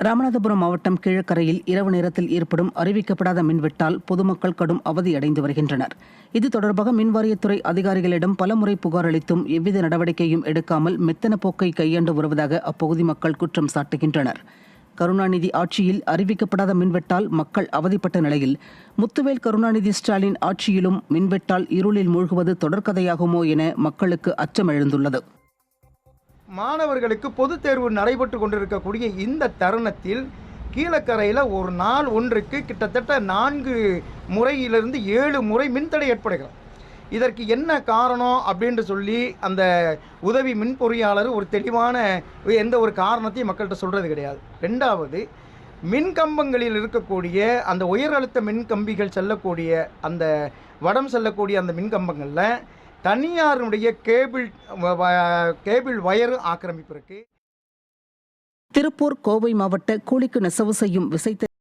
ராமநாதபுரம் மாவட்டம் கீழக்கரையில் இரவு நேரத்தில் ஏற்படும் அறிவிக்கப்படாத மின்வெட்டால் பொதுமக்கள் கடும் அவதியடைந்து வருகின்றனர். இது தொடர்பாக மின்வாரியத்துறை அதிகாரிகளிடம் பலமுறை புகார் அளித்தும் எவ்வித நடவடிக்கையும் எடுக்காமல் மெத்தன போக்கை கையாண்டு வருவதாக அப்பகுதி மக்கள் குற்றம் சாட்டுகின்றனர். கருணாநிதி ஆட்சியில் அறிவிக்கப்படாத மின்வெட்டால் மக்கள் அவதிப்பட்ட நிலையில் முத்துவேல் கருணாநிதி ஸ்டாலின் ஆட்சியிலும் மின்வெட்டால் இருளில் மூழ்குவது தொடர்கதையாகுமோ என மக்களுக்கு அச்சம் எழுந்துள்ளது. மாணவர்களுக்கு பொதுத் தேர்வு நடைபெற்று கொண்டிருக்கக்கூடிய இந்த தருணத்தில் கீழக்கரையில் ஒரு நாள் ஒன்றுக்கு கிட்டத்தட்ட 4 முறையிலிருந்து 7 முறை மின்தடை ஏற்படுகிறது. இதற்கு என்ன காரணம் அப்படின்னு சொல்லி அந்த உதவி மின் பொறியாளர் ஒரு தெளிவான எந்த ஒரு காரணத்தையும் மக்கள்கிட்ட சொல்கிறது கிடையாது. ரெண்டாவது, மின் கம்பங்களில் இருக்கக்கூடிய அந்த உயர் அழுத்த மின் கம்பிகள் செல்லக்கூடிய அந்த வடம் செல்லக்கூடிய அந்த மின் கம்பங்களில் தனியாருடைய கேபிள் வயர் ஆக்கிரமிப்பு இருக்கு. திருப்பூர், கோவை மாவட்ட கூலிக்கு நெசவு செய்யும் விசைத்த